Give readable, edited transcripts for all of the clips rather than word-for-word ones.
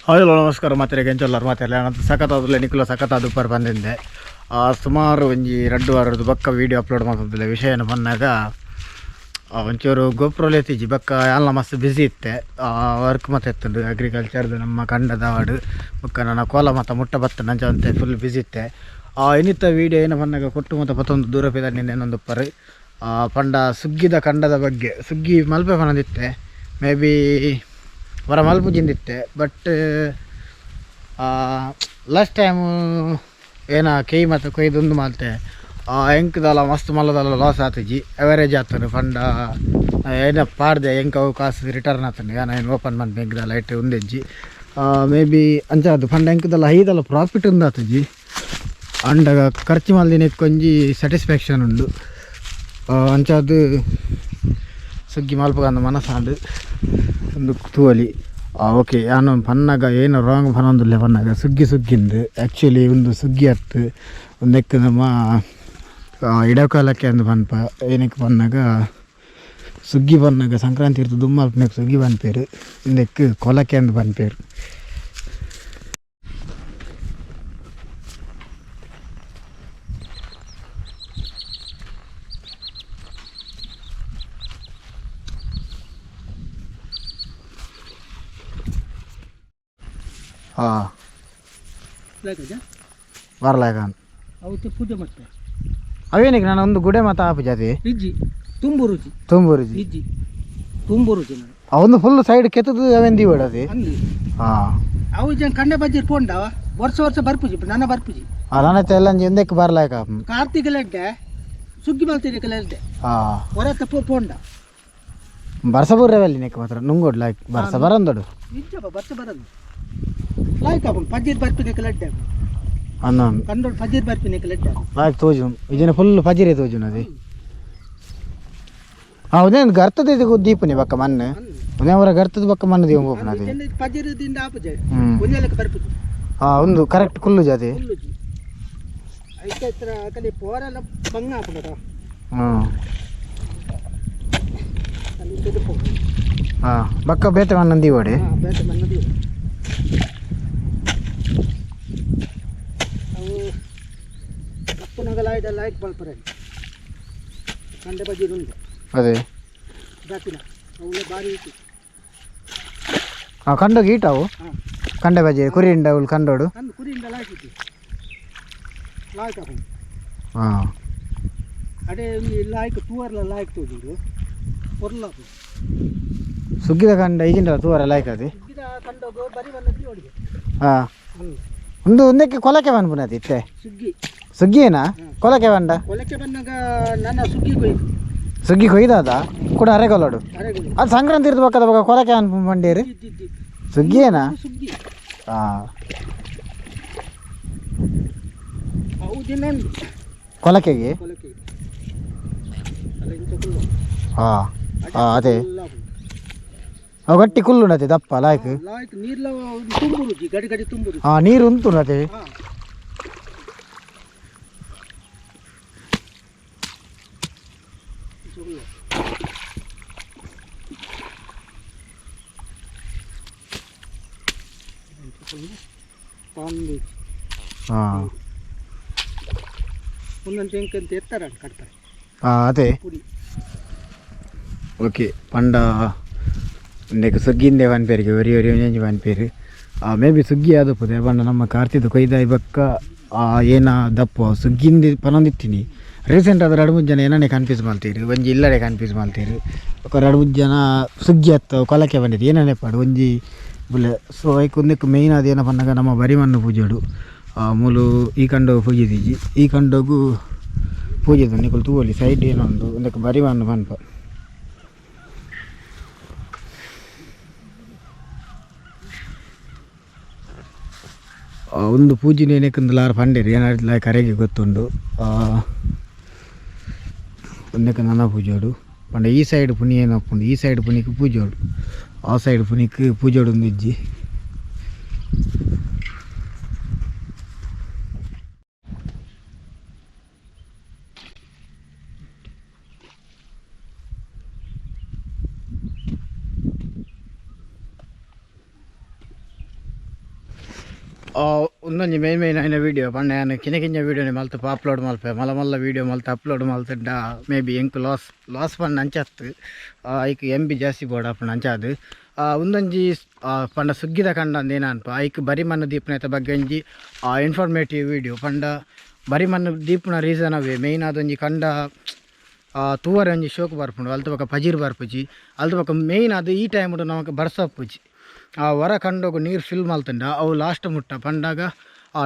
Hello ನಮಸ್ಕಾರ ಮತ್ತೆ ಕೆಂಚೊಲ್ಲರು ಮಾತಾಡಲಿ ನಾನು ಸಖತ್ತಾದ ನಿಖಿಲ ಸಖತ್ತಾದ ಉಪ್ಪರ್ ಬಂದಿದ್ದೆ ಸುಮಾರು ಒಂಜಿ 2 ವಾರದ ಬಕ್ಕ ವೀಡಿಯೋ ಅಪ್ಲೋಡ್ ಮಾಡ್ತಿದ್ದೆ ವಿಷಯನ ಬಂದಾಗ ಒಂಚೂರು ಗೋಪುರಲ್ಲಿ ಎತ್ತಿಜಿ ಬಕ್ಕ ಎಲ್ಲ ಮಸ್ತ್ ಬ್ಯುಸಿ ಇತ್ತೆ ವರ್ಕ್ ಮತ್ತೆ ಎತ್ತುಂಡು ಅಗ್ರಿಕಲ್ಚರ್ದು ನಮ್ಮ ಕಂಡದ ವಾರ್ಡ್ ಬಕ್ಕ ನನ್ನ ಕೋಲ ಮತ್ತು ಮುಟ್ಟ ಬತ್ತ ನಂಚ ಅಂತ ಫುಲ್ ಬ್ಯುಸಿ ಇತ್ತೆ ಇನ್ನಿತ್ತ ವೀಡಿಯೋ ಏನು ಬಂದಾಗ ಕೊಟ್ಟು ಮತ್ತು ಮತ್ತೊಂದು ದೂರ ಪಿದ ಇನ್ನೊಂದು ಉಪ್ಪರು ಪಂಡ ಸುಗ್ಗಿದ ಕಂಡದ ಬಗ್ಗೆ ಸುಗ್ಗಿ ಮಲ್ಪೆ ಬಂದಿತ್ತೆ ಮೇ ಬಿ ಹೊರ ಮಲ್ಪುಜಿಂದಿತ್ತೆ ಬಟ್ ಲಾಸ್ಟ್ ಟೈಮು ಏನ ಕೇಯಿ ಮತ್ತು ಕೊಯ್ದೊಂದು ಮಾಲ್ತೆ ಎಂಕದಲ್ಲ ಮಸ್ತ್ ಮಲ್ಲದಲ್ಲ ಲಾಸ್ ಆತಜಿ ಅವರೇಜ್ ಆತನು ಫಂಡ ಏನ ಪಾಡ್ದೆ ಎಂಕ ಅವು ಕಾಸು ರಿಟರ್ನ್ ಆತನು ಏನು ಓಪನ್ ಮಾಡಿ ಬೆಂಕದಲ್ಲ ಇಟ್ಟು ಒಂದೆಜ್ಜಿ ಮೇ ಬಿ ಅಂಚಾದು ಫಂಡ ಎಂಕದಲ್ಲ ಐದಲ್ಲ ಪ್ರಾಫಿಟ್ ಒಂದು ಆತಜಿ ಅಂಡಾಗ ಖರ್ಚು ಮಲ್ದಿನ ಕೊಂಜಿ ಸ್ಯಾಟಿಸ್ಫ್ಯಾಕ್ಷನ್ ಉಂಡು ಅಂಚಾದು ಸುಗ್ಗಿ ಮಲ್ಪಗಂದು ಮನಸ್ಸಾಂಡು ಒಂದು ತೂವಲಿ ಓಕೆ ನಾನು ಪನ್ನಾಗ ಏನು ರಾಂಗ್ ಪನ್ನೊಂದುಲ್ಲೆ ಪನ್ನಾಗ ಸುಗ್ಗಿಂದು ಆ್ಯಕ್ಚುಲಿ ಒಂದು ಸುಗ್ಗಿ ಹತ್ತು ಒಂದಕ್ಕೆ ನಮ್ಮ ಇಡಕಾಲಕ್ಕೆ ಅಂದು ಪನ್ಪ ಏನಕ್ಕೆ ಪನ್ನಾಗ ಸುಗ್ಗಿ ಪನ್ನಾಗ ಸಂಕ್ರಾಂತಿ ಇರ್ತದೆ ದುಮ್ಮಲ್ಪನಾಗ ಸುಗ್ಗಿ ಪನ್ಪೇರು ಇಂದಕ್ಕೆ ಕೊಲಕ್ಕೆ ಅಂದು ಪನ್ಪೇರು ಹಾಂ ಬರ್ಲಾಗನ್ ಅವತ್ತು ಪೂಜೆ ಮಾಡ್ತಾರೆ ಅವೇನಿಗೆ ನಾನು ಒಂದು ಗುಡೆ ಮತ್ತು ಆಪು ಜಾತಿ ಇಜ್ಜಿ ತುಂಬು ರುಚಿ ಇಜ್ಜಿ ತುಂಬು ರುಚಿ ಒಂದು ಫುಲ್ ಸೈಡ್ ಕೆತ್ತದು ಅವೆಂದಿ ಬಿಡೋದು ಅಂದಿ ಹಾಂ ಅವು ಜನ ಕಂಡೆ ಬಜ್ಜಿ ಪೋಂಡವ ವರ್ಷ ಬರ್ಪುಜಿ ನನ್ನ ಬರ್ಪುಜಿ ನನ್ನ ಎಲ್ಲ ಎಂದಕ್ಕೆ ಬರ್ಲಾಕ ಕಾರ್ತಿಕ ಲೆಡ್ಡೆ ಸುಗ್ಗಿ ಮಲ್ತೀನಿ ಲೆಡ್ಡೆ ಹಾಂ ಹೊರತ ಪೋಂಡ ಬರ್ಸ ಬುರ್ರವಲ್ಲಿ ನೆಕ್ ಮಾತ್ರ ನುಂಗೋಡ್ ಲಾಯ್ಕ್ ಬರ್ಸ ಬರಂದೋಡು ನಿಜ ಬರ್ಸ ಬರದು ಲಾಯ್ಕ್ ಅಪ್ಪ ಪಜ್ಜಿರ್ ಬರ್ಪಿನ ಲೆಡ್ಡೆ ಅನ್ನ ಕಂಡೋಡು ಪಜ್ಜಿರ್ ಬರ್ಪಿನ ಲೆಡ್ಡೆ ಲಾಯ್ಕ್ ತೋಜು ಇದನ್ನ ಫುಲ್ ಪಜಿರೇ ತೋಜು ನದಿ ಅದೇನು ಗರ್ತದ ದೀಪನಿ ಬಕ್ಕ ಮಣ್ಣು ಒಂದೇ ಅವರ ಗರ್ತದ ಬಕ್ಕ ಮಣ್ಣು ದೀಪ ಹೋಗ್ನది ಪಜಿರದಿಂದ ಆಪಜೆ ಒಂದೆಲಕ್ಕೆ ಬರ್ಪುಜಿ ಒಂದು ಕರೆಕ್ಟ್ ಕುಲ್ಲು ಜಾತಿ ಐತೆ ಕಲಿ ಪೋರೆಲ್ಲ ಬಂಗ ಆಪುಡ ಬಕ್ಕ ಬೇತೆ ಮಣ್ಣು ದೀವಡಿ ಬೇತೆ ಮಣ್ಣು ದೀವ ಅವು ಕಪ್ಪುನಗಲಾಯ್ದ ಲಾಯ್ಕ್ ಬಲ್ಪರೆ ಕಂಡೆ ಬಜ್ಜಿರುಂಟು ಅದೇ ದಾಪಿನ ಅವಳು ಬಾರಿ ಇತ್ತು ಕಂಡೋಗಿ ಈಟವು ಕಂಡೆ ಬಜ್ಜಿ ಕುರಿಯಿಂದ ಅವಳು ಕಂಡೋಡು ಅಂದು ಕುರಿಯಿಂದ ಲಾಯ್ಕಿತ್ತು ಲಾಯ್ಕ್ ಅಪ್ಪ ಹಾಂ ಅದೇ ಲಾಯ್ಕ್ ತೂವರ್ಲ ಲಾಯ್ಕ್ ತೋದಿರು ಹೊರ್ಲ ಸುಗ್ಗಿದ ಕಂಡ ಈಗಿಂದ ತೂವರ ಲಾಯ್ಕ್ ಅದು ಸುಗ್ಗಿದ ಕಂಡೋಗು ಬರಿ ಬಂದದ್ದು ಅವಳಿಗೆ ಹಾಂ ಒಂದಕ್ಕೆ ಕೊಲಕ್ಕೆ ಬಂದ್ಬಿಡತಿ ಇತ್ತೆ ಸುಗ್ಗಿನಾ ಕೊಲಕ್ಕೆ ಬಂದ ಕೊಲಕ್ಕೆ ಬಂದಾಗ ನನ್ನ ಸುಗ್ಗಿ ಕೊಯ್ದು ಸುಗ್ಗಿ ಕೊಯ್ದಾದ ಕೂಡ ಅರೆಗೊಲೋಡು ಅದು ಸಂಕ್ರಾಂತಿ ಇರ್ದು ಬಕ್ಕದ ಬಕ್ಕ ಕೊಲಕ್ಕೆ ಬಂಡೀರಿ ಸುಗ್ಗಿಯೇನಾ ಸುಗ್ಗಿ ಹಾಂ ಹೌದಿನ ಕೊಲಕೆಗೆ ಹಾಂ ಹಾಂ ಅದೇ ಅವು ಗಟ್ಟಿ ಕುಲ್ಲು ನತೆ ದಪ್ಪ ಲಾಯ್ಕ್ ನೀರ್ಲ ತುಂಬುರುಜಿ ಗಡಿ ಗಡಿ ತುಂಬುರು ಹಾಂ ನೀರು ಉಂಟು ನತೆ ಹಾಂ ಒಂದೊಂದು ಎಂಕಂತ ಎತ್ತರ ಕಟ್ತಾರೆ ಹಾಂ ಅದೇ ಓಕೆ ಪಂಡ ಒಂದಕ್ಕೆ ಸುಗ್ಗಿಂದೆ ಪನ್ಪೇರಿಗೆ ಒರಿ ಒಂಜಿ ಪನ್ಪೇರು ಮೇ ಬಿ ಸುಗ್ಗಿ ಆದಪ್ಪದೆ ಪಂಡ ನಮ್ಮ ಕಾರ್ತಿದ್ದು ಕೊಯ್ದಾಯಿ ಬಕ್ಕ ಏನ ದಪ್ಪ ಸುಗ್ಗಿಂದ ಪನೊಂದಿತ್ತೀನಿ ರೀಸೆಂಟ್ ಆದ್ರೆ 2-3 ಜನ ಏನನ್ನೇ ಕನ್ಫ್ಯೂಸ್ ಮಾಡ್ತೀರಿ ಒಂಜಿ ಇಲ್ಲಡೆ ಕನ್ಫ್ಯೂಸ್ ಮಾಡ್ತೀರಿ ఒక 2-3 ಜನ ಸುಗ್ಗಿ ಹತ್ತು ಕೊಲಕ್ಕೆ ಬಂದಿತ್ತು ಏನನ್ನೇ ಪಾಡು ಒಂಜಿ ಬುಲೆ ಸೊ ಐಕ್ ಒಂದಕ್ಕೆ ಮೇಯ್ನ್ ಅದೇನ ಪನ್ನಾಗ ನಮ್ಮ ಬರಿಮಣ್ಣು ಪೂಜೆಡು ಮೂಲು ಈ ಕಂಡೋಗು ಪೂಜೆದೀಜಿ ಈ ಕಂಡೋಗು ಪೂಜೆದು ನಿಕುಲು ತೂವಲಿ ಸೈಡ್ ಏನೊಂದು ಒಂದಕ್ಕೆ ಬರಿಮಣ್ಣು ಪನ್ಪ ಒಂದು ಪೂಜೆನೇ ಏನಕ್ಕೊಂದು ಲಾರ ಪಂಡೇರಿ ಏನಾದ್ರು ಕರೆಗೆ ಗೊತ್ತುಂಡು ಒಂದಕ್ಕೆ ನನ್ನ ಪೂಜೋಡು ಪಂಡ ಈ ಸೈಡ್ ಪುನಿ ಏನಪ್ಪುಂಡು ಈ ಸೈಡ್ ಪುನಿക്ക് ಪೂಜೋಡು ಆ ಸೈಡ್ ಪುನಿക്ക് ಪೂಜೋಡು ಒಂದು ಇಜ್ಜಿ ಒಂದೊಂದು ಮೇನ್ అయిన ವೀಡಿಯೋ ಪಂಡ ನಾನು ಕಿನ ವೀಡಿಯೋನೇ ಮಲ್ತಪ್ಪ ಅಪ್ಲೋಡ್ ಮಲ್ಪೆ ಮಲ್ಲ ವೀಡಿಯೋ ಮಲ್ತ ಅಪ್ಲೋಡ್ ಮಲ್ತಡ್ಡ ಮೇ ಬಿ ಎಂಕ್ ಲಾಸ್ ಪಂಡ ಅಂಚತ್ತು ಐಕ್ MB ಜಾಸ್ತಿ ಬೋರ್ಡ್ ಅಪ್ಪಣ ಅಂಚಾದು ಒಂದೊಂಜಿ ಪಂಡ ಸುಗ್ಗಿದ ಕಂಡ ಅಂದೇನ ಅನ್ಪ ಐಕ್ ಬರಿ ಮಣ್ಣು ದೀಪನದ ಬಗ್ಗೆ ಒಂಜಿ ಇನ್ಫಾರ್ಮೇಟಿವ್ ವೀಡಿಯೋ ಪಂಡ ಬರಿ ಮಣ್ಣು ದೀಪನ ರೀಸನ್ ಅವೇ ಮೇಯ್ನ್ ಅದೊಂಜಿ ಕಂಡ ತೂವರೆ ಒಂಜಿ ಶೋಕ್ ಬರ್ಪುಂಡು ಅಲ್ತ ಪಕ್ಕ ಪಜೀರ್ ಬರ್ಪುಜಿ ಅಲ್ತ ಪಕ್ಕ ಮೇಯ್ನ್ ಅದು ಈ ಟೈಮ್ ನಮಗೆ ಬರ್ಸಪ್ಪುಜಿ ಹೊರ ಕಂಡೋಗು ನೀರು ಫಿಲ್ ಮಲ್ತಂಡ ಅವು ಲಾಸ್ಟ್ ಮುಟ್ಟ ಪಂಡಾಗ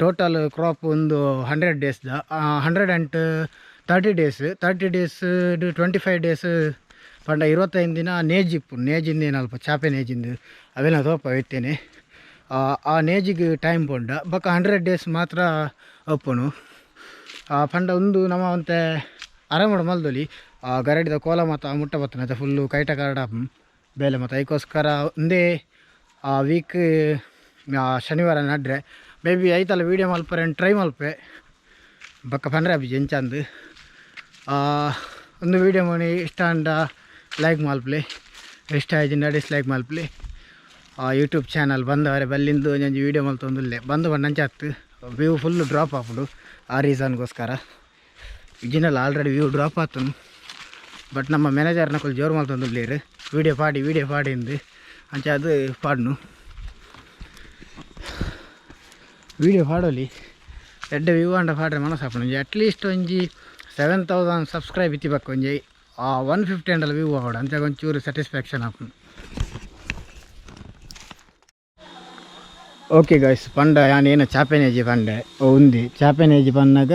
ಟೋಟಲ್ ಕ್ರಾಪ್ ಒಂದು 100 ಡೇಸ್ದ 130 ಡೇಸ್ 30 ಡೇಸ್ 25 ಡೇಸ್ ಪಂಡ 25 ದಿನ ನೇಜಿಪ್ಪು ನೇಜಿಂದ ಏನಲ್ಪ ಚಾಪೆ ನೇಜಿಂದು ಅವೆಲ್ಲ ತೋಪ ಎತ್ತೇನೆ ಆ ನೇಜಿಗೆ ಟೈಮ್ ಪೊಂಡ ಬಕ್ಕ 100 ಡೇಸ್ ಮಾತ್ರ ಒಪ್ಪುನು ಪಂಡ ಒಂದು ನಮ್ಮ ಅಂತೆ ಆರಾಮಡು ಮಲ್ದೊಲಿ ಗರಡಿದ ಕೋಲ ಮತ್ತು ಮುಟ್ಟ ಬತ್ತನ ಫುಲ್ಲು ಕೈಟ ಕರಡ ಬೇಲೆ ಮತ್ತು ಅದಕ್ಕೋಸ್ಕರ ಒಂದೇ ವೀಕ್ ಶನಿವಾರ ನಡ್ರೆ ಮೇ ಬಿ ಐತಲ್ಲ ವೀಡಿಯೋ ಮಲ್ಪರೆ ಟ್ರೈ ಮಲ್ಪೆ ಬಕ್ಕ ಪಂಡ್ರೆ ಅಭಿಜಿ ಎಂಚಂದು ಒಂದು ವೀಡಿಯೋ ಮಾಡಿ ಇಷ್ಟ ಅಂಡ ಲೈಕ್ ಮಲ್ಪಲಿ ಇಷ್ಟ ಆಯ್ತು ಡಿಸ್ಲೈಕ್ ಮಲ್ಪಲಿ ಯೂಟ್ಯೂಬ್ ಚಾನಲ್ ಬಂದವರೆ ಬಲ್ಲಿಂದು ಒಂಜಿ ವೀಡಿಯೋ ಮಲ್ತೊಂದುಲ್ಲೆ ಬಂದು ಬಂದಂಚಾತು ವ್ಯೂ ಫುಲ್ಲು ಡ್ರಾಪ್ ಆಪುಡು ಆ ರೀಸನ್ಗೋಸ್ಕರ ವಿಜಿನಲ್ ಆಲ್ರೆಡಿ ವ್ಯೂ ಡ್ರಾಪ್ ಆತು ಬಟ್ ನಮ್ಮ ಮ್ಯಾನೇಜರ್ನ ಕೊಲ್ ಜೋರು ಮಲ್ತೊಂದುಲ್ಲೇರು ವೀಡಿಯೋ ಪಾಡಿ ಇಂದು ಅಂಚ ಅದು ಪಾಡ್ನು ವೀಡಿಯೋ ಪಾಡೋಲಿ ಎಡ್ಡ ವ್ಯೂ ಅಂಡ ಪಾಡ್ರೆ ಮನಸ್ಸಾಪಣ ಒಂಜಿ ಅಟ್ಲೀಸ್ಟ್ ಒಂಜಿ 7000 ಸಬ್ಸ್ಕ್ರೈಬ್ ಇತ್ತಿಬೇಕು ಒಂಜಿ 150 ಅಂಡಲ್ಲ ವ್ಯೂ ಆವಡ ಅಂಚಾಗ ಒಂಚೂರು ಸ್ಯಾಟಿಸ್ಫ್ಯಾಕ್ಷನ್ ಆಪುಂಡು. ಓಕೆ ಗೈಸ್ ಪಂಡ ಯಾನೇನು ಚಾಪೆನೇಜಿ ಪಂಡೆ ಉಂದಿ ಚಾಪೆನೇಜಿ ಪನ್ನಾಗ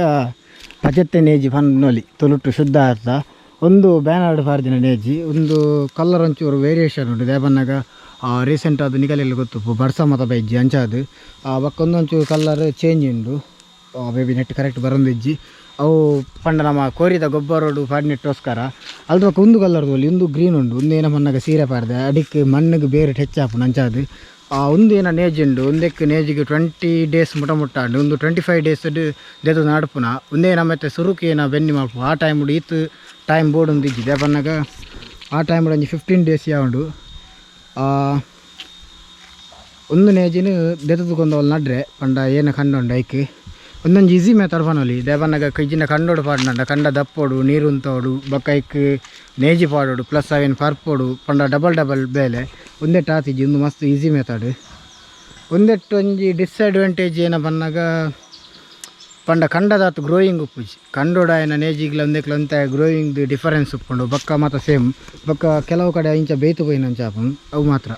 15 ನೇಜಿ ಪನ್ನೊಲಿ ತೊಲುಟ್ಟು ಶುದ್ಧ ಅರ್ಥ ಒಂದು ಬ್ಯಾನರ್ಡ್ ಪಾರ್ದಿನ ನೇಜಿ ಒಂದು ಕಲರ್ ಒಂಚೂರು ವೇರಿಯೇಷನ್ ಉಂಟು ದೇವನ್ನಾಗ ರೀಸೆಂಟ್ ಅದು ನಿಗಲೆಲ್ಲ ಗೊತ್ತು ಬರ್ಸ ಮತ ಬೈಜಿ ಅಂಚಾದು ಬಕ್ಕೊಂದೊಂಚೂರು ಕಲರ್ ಚೇಂಜ್ ಉಂಡು ಮೇ ಬಿ ನೆಟ್ ಕರೆಕ್ಟ್ ಬರೋದಿಜ್ಜಿ ಅವು ಪಂಡ ನಮ್ಮ ಕೋರಿದ ಗೊಬ್ಬರೋಡು ಪಾಡಿನೆಟ್ಟೋಸ್ಕರ ಅಲ್ದ ಪಕ್ಕ ಒಂದು ಕಲರ್ ತೋಲಿ ಒಂದು ಗ್ರೀನ್ ಉಂಡು ಒಂದೇನ ಮಣ್ಣಾಗ ಸೀರೆ ಪಾಡ್ದೆ ಅಡಿಕ್ಕೆ ಮಣ್ಣಿಗೆ ಬೇರೆ ಹೆಚ್ಚಾಪುಂಡು ಅಂಚಾದು ಒಂದೇನ ನೇಜ್ ಉಂಡು ಒಂದಕ್ಕೆ ನೇಜಿಗೆ 20 ಡೇಸ್ ಮುಟ್ಟಾಂಡು ಒಂದು 25 ಡೇಸ್ ದೇದು ನಡುಪುನ ಒಂದೇನ ಮತ್ತೆ ಸುರುಕೇನ ಬೆನ್ನಿ ಮಾಡ್ಪು ಆ ಟೈಮ್ ಈತು ಟೈಮ್ ಬೋರ್ಡ್ ಒಂದು ಇಜ್ಜಿದೆ ಬನ್ನಾಗ ಆ ಟೈಮ್ ಒಂಜಿ 15 ಡೇಸ್ ಯಾವುದು ಒಂದು ನೇಜಿನ ದೆತದುಕೊಂಡವಲ್ಲಿ ನಡ್ರೆ ಪಂಡ ಏನು ಕಂಡು ಐಕ್ ಒಂದೊಂದು ಈಸಿ ಮೆಥಡ್ ಪನೊಲಿ ದೇವನ್ನಾಗ ಕೈಜಿನ ಕಂಡೋಡು ಪಾಡ್ನಂಡ ಕಂಡ ದಪ್ಪೋಡು ನೀರು ಉಂತೋಡು ಬಕ್ಕೈಕ್ ನೇಜಿ ಪಾಡೋಡು ಪ್ಲಸ್ ಅವೇನು ಪರ್ಪೋಡು ಪಂಡ ಡಬಲ್ ಬೇಲೆ ಒಂದೇ ಟಾತಿಜಿ ಒಂದು ಮಸ್ತ್ ಈಸಿ ಮೆಥಡ್ ಒಂದೆಟ್ಟು ಒಂಜಿ ಡಿಸ್ಅಡ್ವಾಂಟೇಜ್ ಏನ ಪನ್ನಾಗ ಪಂಡ ಕಂಡದಾತು ಗ್ರೋಯಿಂಗ್ ಉಪ್ಪುಜಿ ಕಂಡೋಡ ಏನ ನೇಜಿಗ್ಲ ಒಂದೇಕ್ಲಂತ ಗ್ರೋಯಿಂಗ್ ಡಿಫರೆನ್ಸ್ ಉಪ್ಪುಂಡು ಬಕ್ಕ ಮಾತ್ರ ಸೇಮ್ ಬಕ್ಕ ಕೆಲವು ಕಡೆ ಇಂಚ ಬೇಯ್ತು ಪೋಯಿನಂಚ ಆಪುಂಡು ಅವು ಮಾತ್ರ.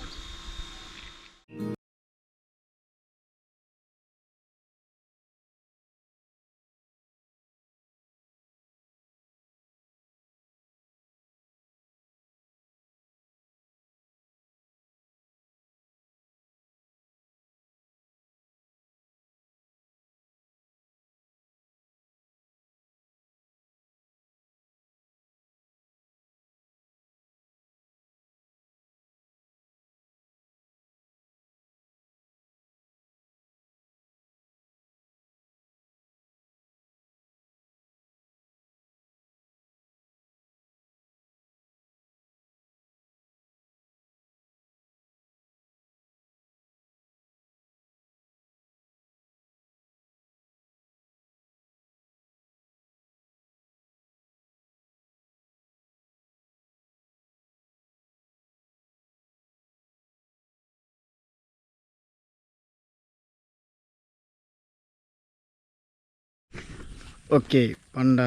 ಓಕೆ ಪಂಡ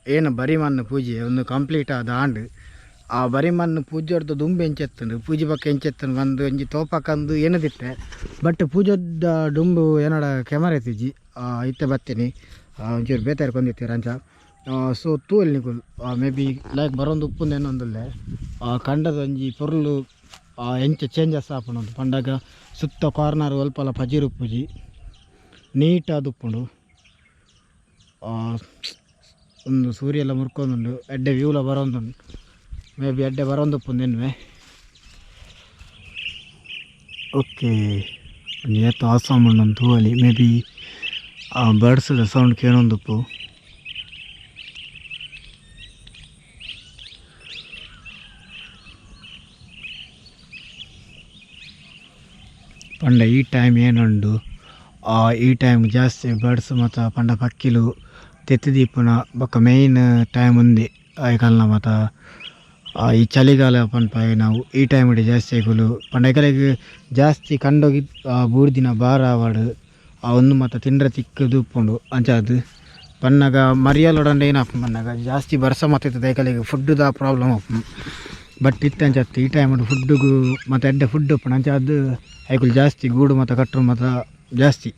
ಏನು ಬರಿ ಮಣ್ಣು ಪೂಜೆ ಒಂದು ಕಂಪ್ಲೀಟ್ ಆದ ಆಂಡ್ ಆ ಬರಿ ಮಣ್ಣು ಪೂಜೆರ್ದು ದುಂಬು ಎಂಚೆತ್ತಂಡು ಪೂಜೆ ಪಕ್ಕ ಎಂಚೆತ್ತಂಡು ಬಂದು ಒಂಜಿ ತೋಪಕ್ಕಂದು ಏನದಿತ್ತೆ ಬಟ್ ಪೂಜೆದ ದುಂಬು ಏನಡ ಕೆಮರ ಎತ್ತಿಜಿ ಇತ್ತೆ ಬತ್ತೀನಿ ಒಂಚೂರು ಬೇತಾರು ಕೊಂದಿತ್ತೀರ ಅಂಚ ಸೊ ತೂಲ್ ನಿಗುಲ್ ಮೇ ಬಿ ಲೈಕ್ ಬರೋದು ಉಪ್ಪುಂದು ಏನೊಂದುಲ್ಲೆ ಕಂಡದ ಒಂಜಿ ಪೊರ್ಲು ಎಂಚ ಚೇಂಜಸ್ ಆಪುಂಡು ಪಂಡಾಗ ಸುತ್ತ ಕಾರ್ನರ್ ಒಲ್ಪಲ ಪಜೀರು ಉಪ್ಪುಜಿ ನೀಟಾದ ಉಪ್ಪುಂಡು ಒಂದು ಸೂರ್ಯ ಎಲ್ಲ ಮುರ್ಕೊಂಡುಂಡು ಎಡ್ಡೆ ವ್ಯೂಲ ಬರೋಂದುಂಡು ಮೇ ಬಿ ಎಡ್ಡೆ ಬರೋಂದುಪ್ಪುಂದೆನ್ವೆ. ಓಕೆ ಏತು ಆಸಾಮ್ ಉಂಡು ತೂವಲಿ ಮೇ ಬಿ ಬರ್ಡ್ಸ್ದ ಸೌಂಡ್ ಕೇಳೊಂದುಪ್ಪು ಪಂಡ ಈ ಟೈಮ್ ಏನುಂಡು ಈ ಟೈಮ್ ಜಾಸ್ತಿ ಬರ್ಡ್ಸ್ ಮತ್ತು ಪಂಡ ಪಕ್ಕಿಲು ತೆತ್ತಿದೀಪುನ ಬೊಕ್ಕ ಮೇಯ್ನ್ ಟೈಮ್ ఉంది ಐಕಲ್ನ ಮತ್ತು ಈ ಚಳಿಗಾಲ ಪನ್ಪ ನಾವು ಈ ಟೈಮ್ ಇಡೆ ಜಾಸ್ತಿ ಆಯ್ಕೊಲು ಪಂಡೈಕಲೆಗ್ ಜಾಸ್ತಿ ಕಂಡೋಗಿ ಬೂರ್ದಿನ ಬಾರ ಆವಾಡು ಒಂದು ಮತ್ತು ತಿಂಡ್ರೆ ತಿಕ್ಕದು ಉಪ್ಪುಂಡು ಅಂಚಾದು ಪನ್ನಗ ಮರಿಯಲೊಡಂಡೆ ಏನಪ್ಪ ಪನ್ನಗ ಜಾಸ್ತಿ ಬರ್ಸ ಮತ್ತು ಐಕಲೆಗ್ ಫುಡ್ಡುದ ಪ್ರಾಬ್ಲಮ್ ಅಪ್ಪ ಬಟ್ ಇತ್ತಂಚತ್ತು ಈ ಟೈಮ್ ಫುಡ್ಡುಗು ಮತ್ತು ಎಡ್ಡೆ ಫುಡ್ ಉಪ್ಪುಂಡು ಅಂಚಾದು ಐಕುಲು ಜಾಸ್ತಿ ಗೂಡು ಮತ್ತು ಕಟ್ಟರು ಮತ್ತು ಜಾಸ್ತಿ